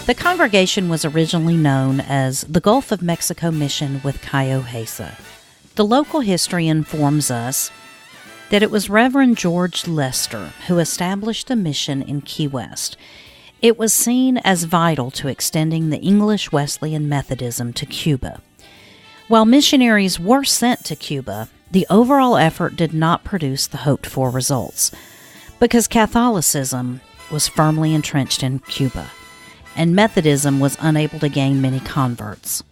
The congregation was originally known as the Gulf of Mexico Mission with Cayo Hueso. The local history informs us that it was Reverend George Lister who established the mission in Key West. It was seen as vital to extending the English Wesleyan Methodism to Cuba. While missionaries were sent to Cuba, the overall effort did not produce the hoped-for results, because Catholicism was firmly entrenched in Cuba, and Methodism was unable to gain many converts.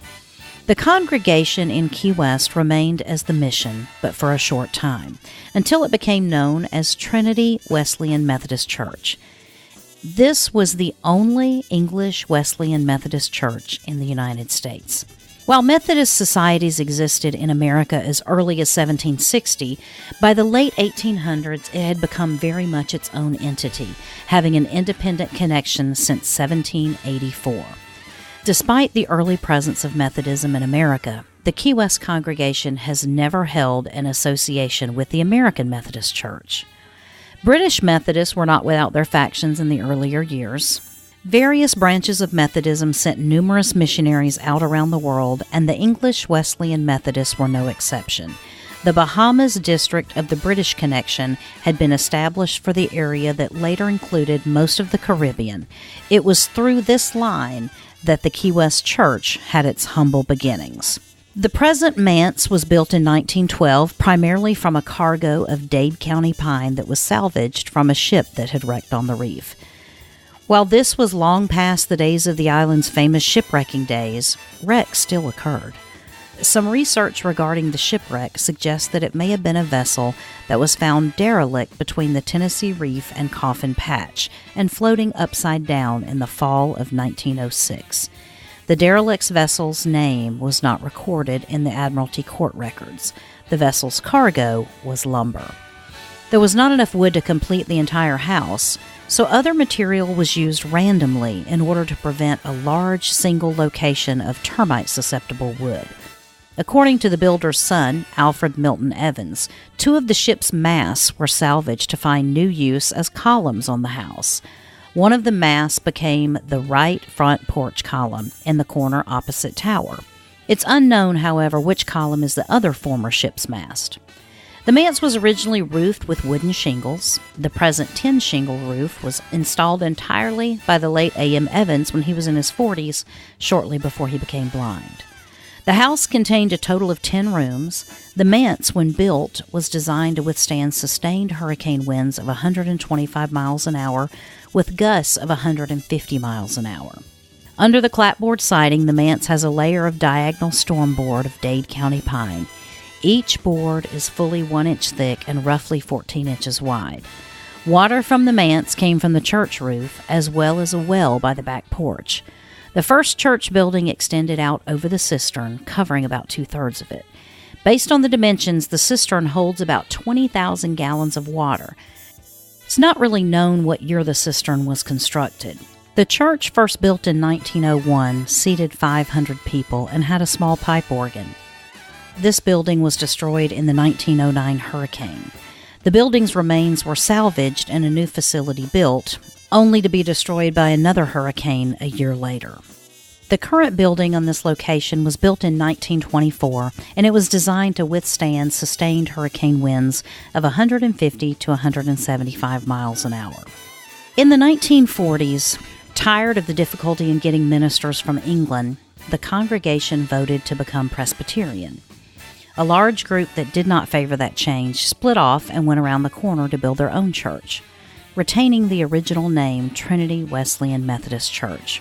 The congregation in Key West remained as the mission, but for a short time, until it became known as Trinity Wesleyan Methodist Church. This was the only English Wesleyan Methodist Church in the United States. While Methodist societies existed in America as early as 1760, by the late 1800s it had become very much its own entity, having an independent connection since 1784. Despite the early presence of Methodism in America, the Key West congregation has never held an association with the American Methodist Church. British Methodists were not without their factions in the earlier years. Various branches of Methodism sent numerous missionaries out around the world, and the English Wesleyan Methodists were no exception. The Bahamas district of the British Connection had been established for the area that later included most of the Caribbean. It was through this line that the Key West Church had its humble beginnings. The present manse was built in 1912 primarily from a cargo of Dade County pine that was salvaged from a ship that had wrecked on the reef. While this was long past the days of the island's famous shipwrecking days, wrecks still occurred. Some research regarding the shipwreck suggests that it may have been a vessel that was found derelict between the Tennessee Reef and Coffin Patch and floating upside down in the fall of 1906. The derelict vessel's name was not recorded in the Admiralty court records. The vessel's cargo was lumber. There was not enough wood to complete the entire house, so other material was used randomly in order to prevent a large single location of termite-susceptible wood. According to the builder's son, Alfred Milton Evans, 2 of the ship's masts were salvaged to find new use as columns on the house. One of the masts became the right front porch column in the corner opposite tower. It's unknown, however, which column is the other former ship's mast. The manse was originally roofed with wooden shingles. The present tin shingle roof was installed entirely by the late A.M. Evans when he was in his 40s, shortly before he became blind. The house contained a total of 10 rooms. The manse, when built, was designed to withstand sustained hurricane winds of 125 miles an hour with gusts of 150 miles an hour. Under the clapboard siding, the manse has a layer of diagonal storm board of Dade County pine. Each board is fully 1 inch thick and roughly 14 inches wide. Water from the manse came from the church roof, as well as a well by the back porch. The first church building extended out over the cistern, covering about 2/3 of it. Based on the dimensions, the cistern holds about 20,000 gallons of water. It's not really known what year the cistern was constructed. The church, first built in 1901, seated 500 people and had a small pipe organ. This building was destroyed in the 1909 hurricane. The building's remains were salvaged and a new facility built, only to be destroyed by another hurricane a year later. The current building on this location was built in 1924, and it was designed to withstand sustained hurricane winds of 150 to 175 miles an hour. In the 1940s, tired of the difficulty in getting ministers from England, the congregation voted to become Presbyterian. A large group that did not favor that change split off and went around the corner to build their own church, retaining the original name Trinity Wesleyan Methodist Church.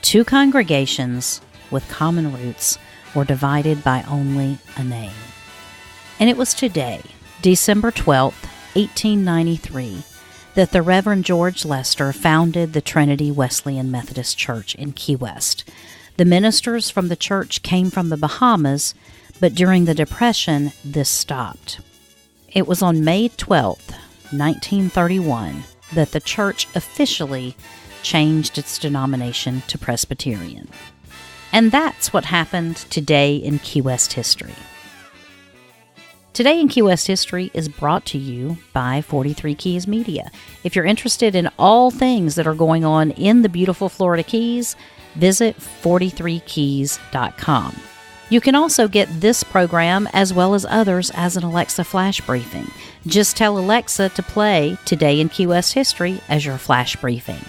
2 congregations with common roots were divided by only a name. And it was today, December 12th, 1893, that the Reverend George Lister founded the Trinity Wesleyan Methodist Church in Key West. The ministers from the church came from the Bahamas, but during the Depression, this stopped. It was on May 12th, 1931, that the church officially changed its denomination to Presbyterian. And that's what happened today in Key West history. Today in Key West History is brought to you by 43 Keys Media. If you're interested in all things that are going on in the beautiful Florida Keys, visit 43keys.com. You can also get this program as well as others as an Alexa flash briefing. Just tell Alexa to play Today in Key West History as your flash briefing.